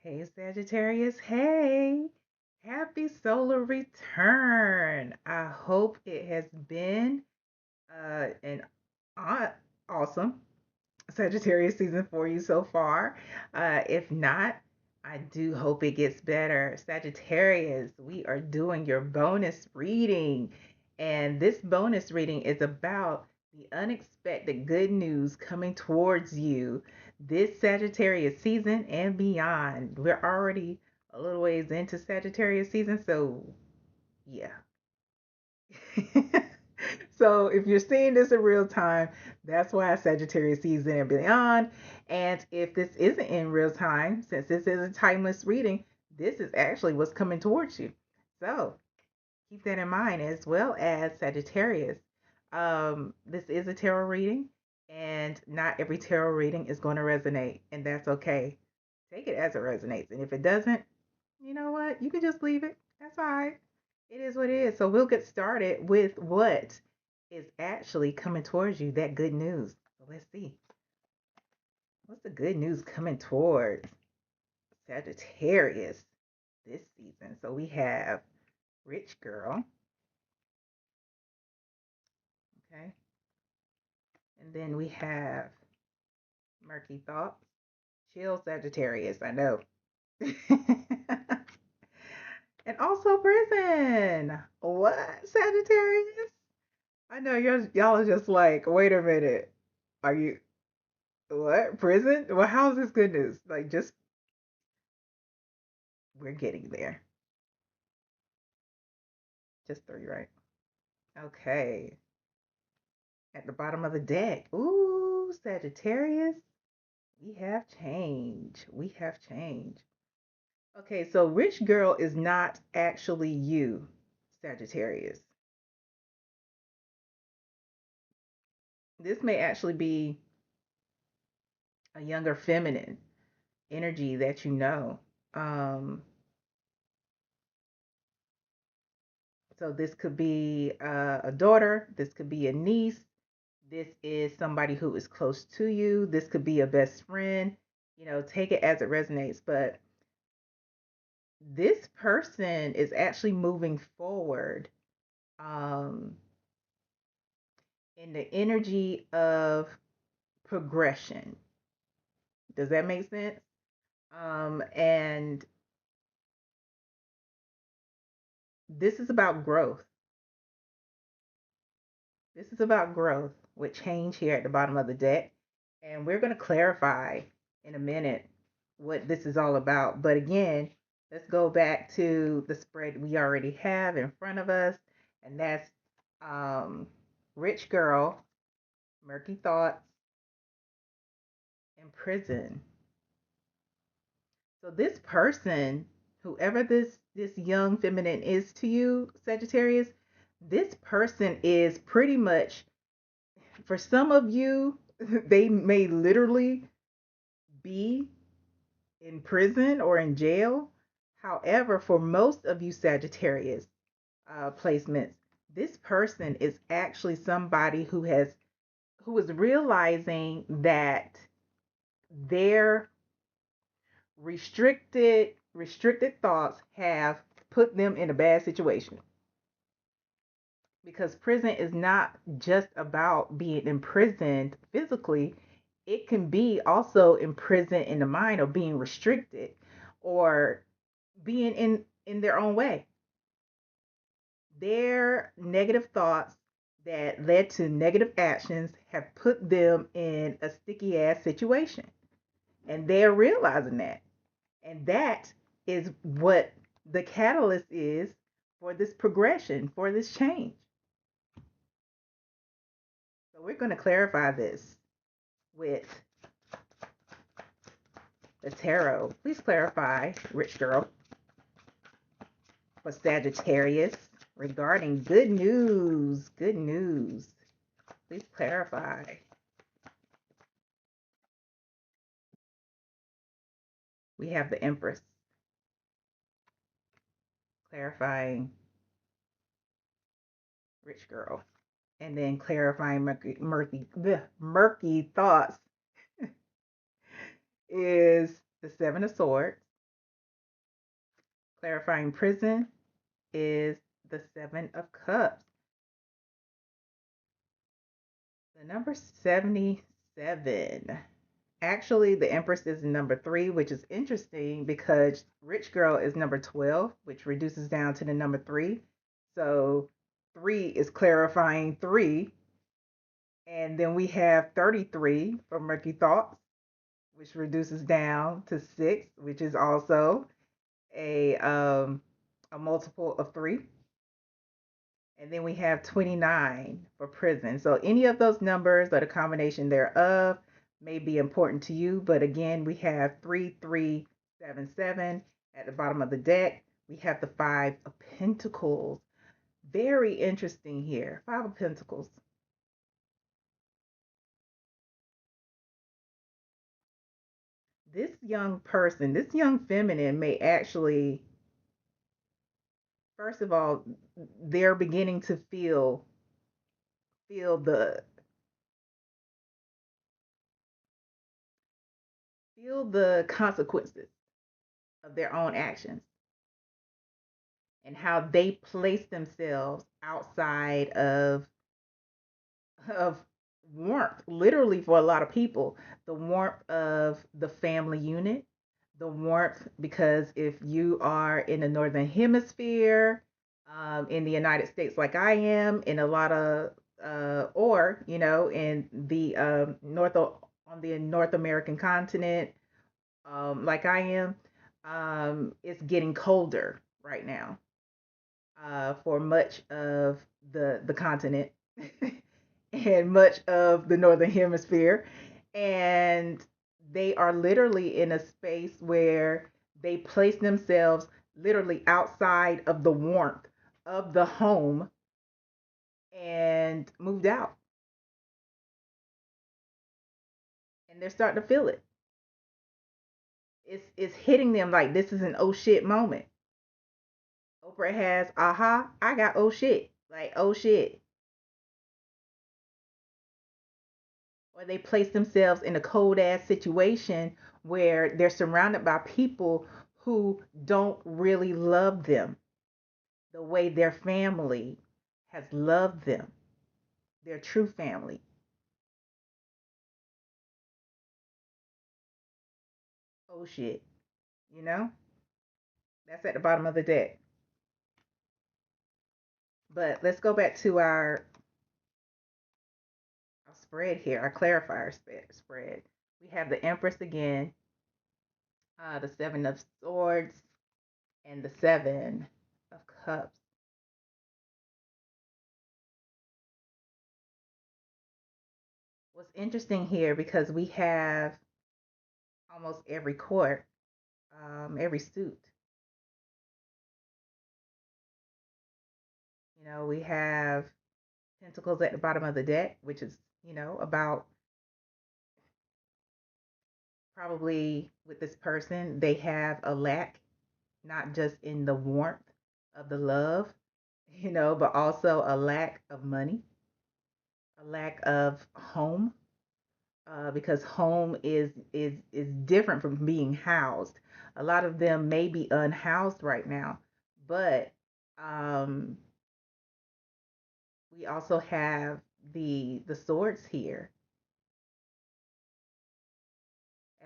Hey Sagittarius, hey, happy solar return. I hope it has been an aw- awesome Sagittarius season for you so far. If not, I do hope it gets better. Sagittarius, we are doing your bonus reading, and this bonus reading is about the unexpected good news coming towards you this Sagittarius season and beyond. We're already a little ways into Sagittarius season, so yeah. So if you're seeing this in real time, that's why Sagittarius season and beyond. And if this isn't in real time, since this is a timeless reading, this is actually what's coming towards you. So keep that in mind, as well as Sagittarius. This is a tarot reading, and not every tarot reading is going to resonate, and that's okay. Take it as it resonates. And if it doesn't, you know what? You can just leave it. That's all right. It is what it is. So we'll get started with what is actually coming towards you, that good news. So let's see. What's the good news coming towards Sagittarius this season? So we have Rich Girl, okay? And then we have Murky Thoughts. Chill Sagittarius, I know. And also Prison. What, Sagittarius? I know y'all are just like, wait a minute. Are you what? Prison? Well, how is this good news? Like just we're getting there. Just three, right? Okay. At the bottom of the deck. Ooh, Sagittarius. We have change. We have change. Okay, so rich girl is not actually you, Sagittarius. This may actually be a younger feminine energy that you know. Um, so this could be a daughter, this could be a niece, this is somebody who is close to you, this could be a best friend. Take it as it resonates. But this person is actually moving forward um, in the energy of progression. Does that make sense? And this is about growth. This is about growth with change here at the bottom of the deck. And we're going to clarify in a minute what this is all about. But again, let's go back to the spread we already have in front of us. And that's um, Rich Girl, Murky Thoughts, and Prison. So this person, whoever this young feminine is to you, Sagittarius, this person is pretty much, for some of you, they may literally be in prison or in jail. However, for most of you Sagittarius placements, this person is actually somebody who is realizing that their restricted thoughts have put them in a bad situation, because prison is not just about being imprisoned physically. It can be also imprisoned in the mind, or being restricted, or being in their own way. Their negative thoughts that led to negative actions have put them in a sticky ass situation, and they're realizing that. And that is what the catalyst is for this progression, for this change. So we're going to clarify this with the tarot. Please clarify, Rich Girl, for Sagittarius regarding good news. Good news. Please clarify. We have the Empress clarifying Rich Girl, and then clarifying murky thoughts is the Seven of Swords. Clarifying prison is the Seven of Cups. The number 77. Actually, the Empress is number 3, which is interesting because Rich Girl is number 12, which reduces down to the number 3. So 3 is clarifying 3. And then we have 33 for Murky Thoughts, which reduces down to 6, which is also a multiple of 3. And then we have 29 for prison. So any of those numbers or the combination thereof may be important to you. But again, we have 3377 at the bottom of the deck. We have the Five of Pentacles. Very interesting here. Five of Pentacles. This young person, this young feminine may actually, first of all, they're beginning to feel the feel the consequences of their own actions and how they place themselves outside of warmth, literally for a lot of people, the warmth of the family unit, the warmth, because if you are in the northern hemisphere, in the United States, like I am, in a lot of or in the on the North American continent, like I am, it's getting colder right now for much of the continent and much of the northern hemisphere, and they are literally in a space where they place themselves literally outside of the warmth of the home and moved out, and they're starting to feel it. It's hitting them like this is an oh shit moment. Oprah has aha, I got oh shit, like oh shit. Or they place themselves in a cold ass situation where they're surrounded by people who don't really love them the way their family has loved them, their true family. Oh shit, you know? That's at the bottom of the deck. But let's go back to our spread here, our clarifier spread. We have the Empress again, the Seven of Swords, and the Seven of Cups. What's interesting here, because we have almost every court, every suit. We have Pentacles at the bottom of the deck, which is, about probably with this person, they have a lack, not just in the warmth of the love, but also a lack of money, a lack of home, because home is different from being housed. A lot of them may be unhoused right now, but um, we also have the swords here,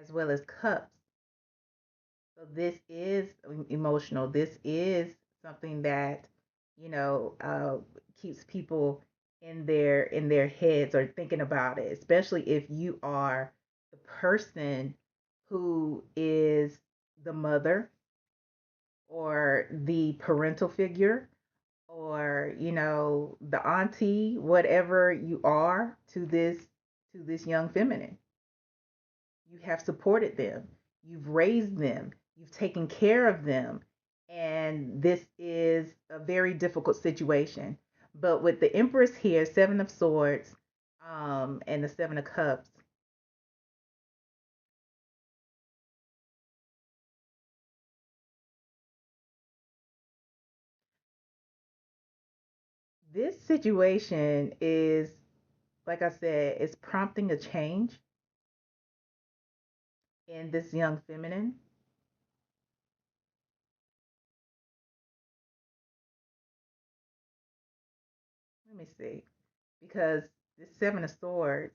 as well as cups. So this is emotional. This is something that you know uh, keeps people in their heads or thinking about it, especially if you are the person who is the mother or the parental figure or the auntie, whatever you are to this young feminine. You have supported them, you've raised them, you've taken care of them, and this is a very difficult situation. But with the Empress here, Seven of Swords, and the Seven of Cups, this situation is, like I said, is prompting a change in this young feminine. Let me see. Because this Seven of Swords,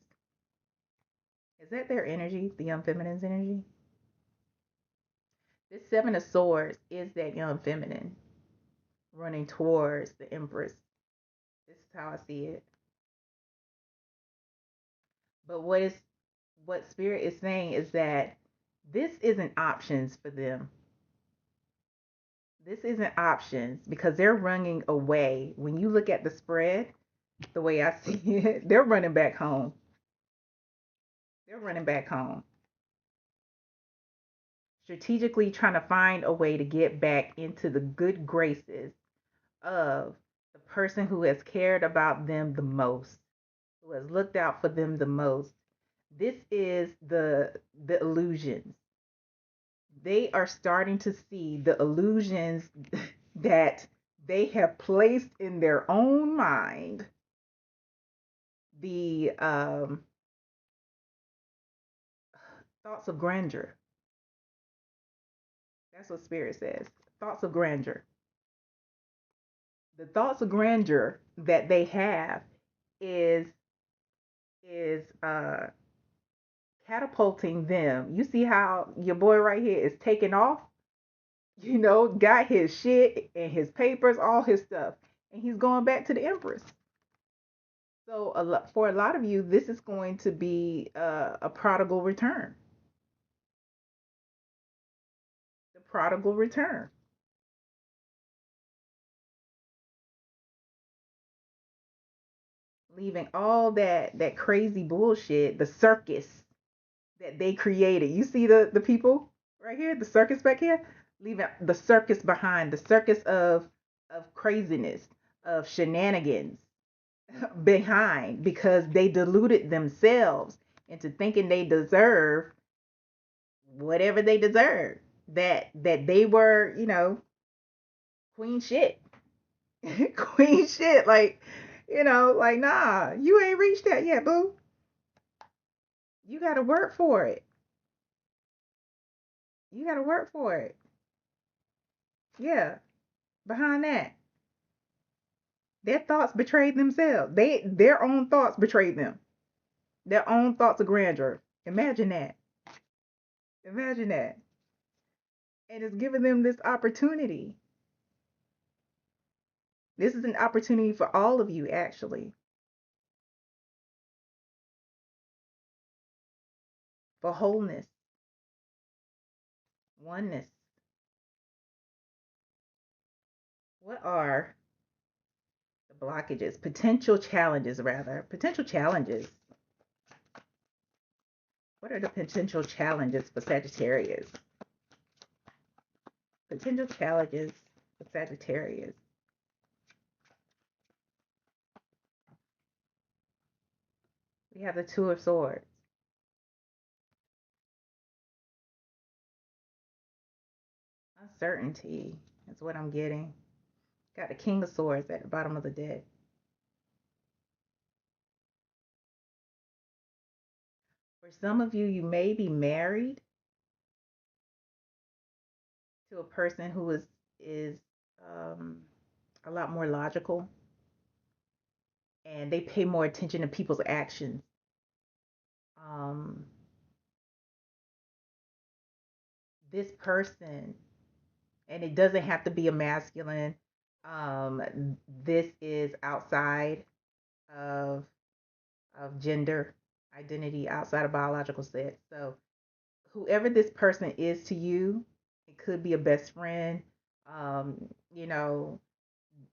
is that their energy? The young feminine's energy? This Seven of Swords is that young feminine running towards the Empress. This is how I see it. But what Spirit is saying is that this isn't options for them. This isn't options because they're running away. When you look at the spread, the way I see it, they're running back home. They're running back home. Strategically trying to find a way to get back into the good graces of the person who has cared about them the most, who has looked out for them the most. This is the illusions. They are starting to see the illusions that they have placed in their own mind. The thoughts of grandeur. That's what Spirit says. Thoughts of grandeur. The thoughts of grandeur that they have is is catapulting them. You see how your boy right here is taking off? Got his shit and his papers, all his stuff, and he's going back to the Empress. So for a lot of you, this is going to be a prodigal return. The prodigal return, leaving all that crazy bullshit, the circus that they created. You see the people right here, the circus back here, leaving the circus behind, the circus of craziness, of shenanigans behind because they deluded themselves into thinking they deserve whatever they deserve. That they were, queen shit. Queen shit. Like, nah, you ain't reached that yet, boo. You gotta work for it. You gotta work for it. Yeah. Behind that. Their thoughts betrayed themselves. Their own thoughts betrayed them. Their own thoughts of grandeur. Imagine that. Imagine that. And it's giving them this opportunity. This is an opportunity for all of you, actually, for wholeness, oneness. What are the blockages? Potential challenges, rather. Potential challenges. What are the potential challenges for Sagittarius? Potential challenges for Sagittarius. We have the Two of Swords. Uncertainty is what I'm getting. Got the King of Swords at the bottom of the deck. For some of you, you may be married to a person who is um, a lot more logical, and they pay more attention to people's actions. Um, this person, and it doesn't have to be a masculine. This is outside of gender identity, outside of biological sex. So whoever this person is to you, it could be a best friend. Um, you know,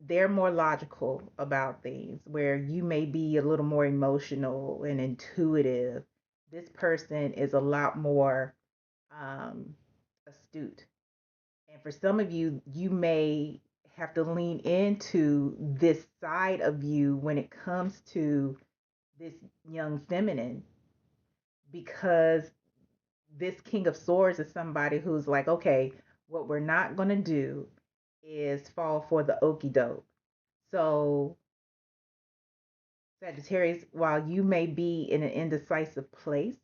they're more logical about things where you may be a little more emotional and intuitive. This person is a lot more astute. And for some of you, you may have to lean into this side of you when it comes to this young feminine, because this King of Swords is somebody who's like, okay, what we're not going to do is fall for the okey doke. So, Sagittarius, while you may be in an indecisive place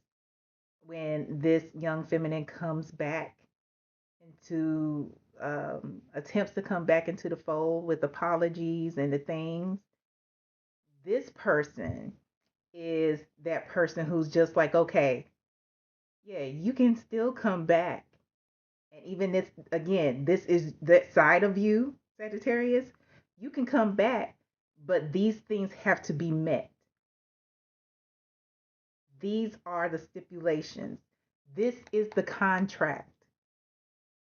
when this young feminine comes back into, attempts to come back into the fold with apologies and the things, This person is that person who's just like, okay, yeah, you can still come back. And even this, again, this is that side of you, Sagittarius. You can come back, but these things have to be met. These are the stipulations. This is the contract.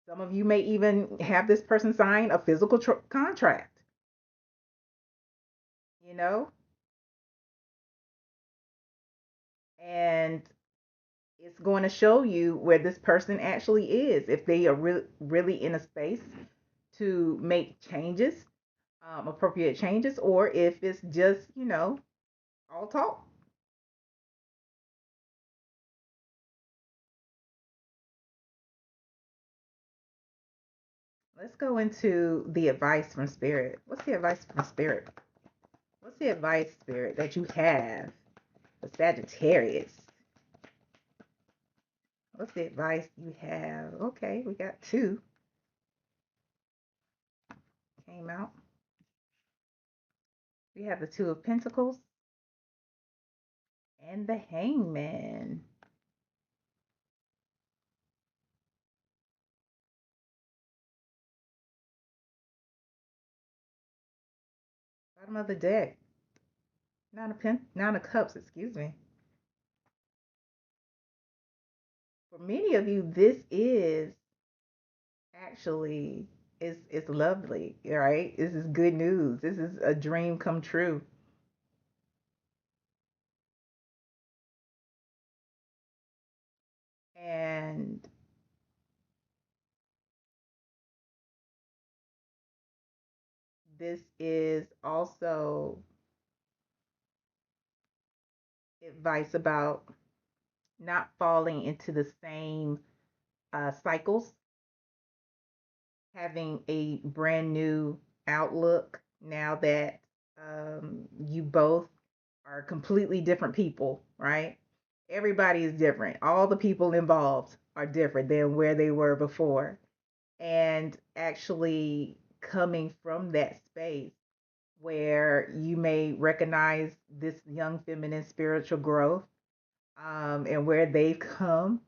Some of you may even have this person sign a physical contract, you know? And it's going to show you where this person actually is, if they are really in a space to make changes, appropriate changes, or if it's just, all talk. Let's go into the advice from Spirit. What's the advice from Spirit? What's the advice, Spirit, that you have for Sagittarius? What's the advice you have? Okay, we got two came out. We have the Two of Pentacles and the Hangman. Bottom of the deck. Nine of Cups, excuse me. For many of you, this is actually it's lovely, right? This is good news. This is a dream come true. And this is also advice about not falling into the same cycles, having a brand new outlook now that you both are completely different people, right? Everybody is different. All the people involved are different than where they were before. And actually coming from that space where you may recognize this young feminine spiritual growth, and where they've come,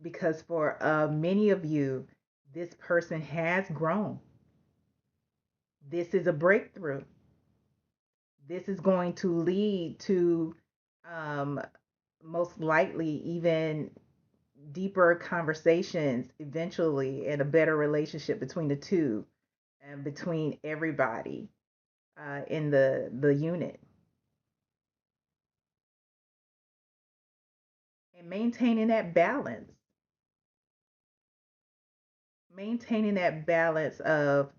because for many of you, this person has grown. This is a breakthrough. This is going to lead to, um, most likely, even deeper conversations eventually, and a better relationship between the two and between everybody in the unit. And maintaining that balance of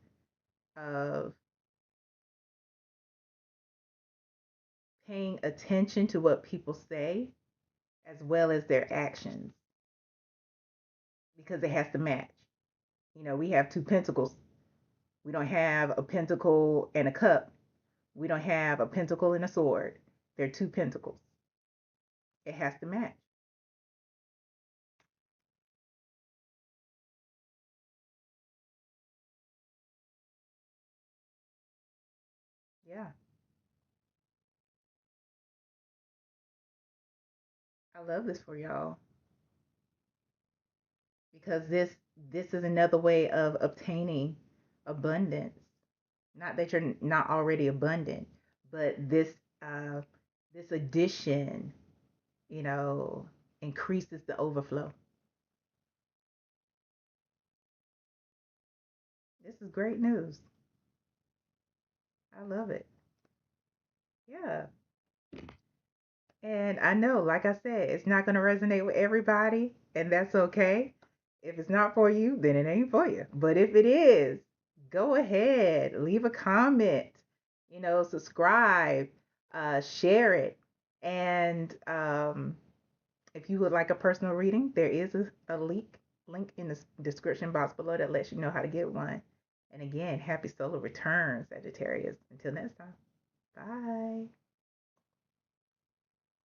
paying attention to what people say as well as their actions, because it has to match. We have two pentacles. We don't have a pentacle and a cup. We don't have a pentacle and a sword. They're two pentacles. It has to match. Yeah, I love this for y'all, because this is another way of obtaining abundance. Not that you're not already abundant, but this addition, you know, increases the overflow. This is great news. I love it. Yeah. And I know, like I said, it's not going to resonate with everybody, and that's okay. If it's not for you, then it ain't for you. But if it is, go ahead, leave a comment, subscribe, share it. And if you would like a personal reading, there is a link in the description box below that lets you know how to get one. And again, happy solar return, Sagittarius. Until next time, bye.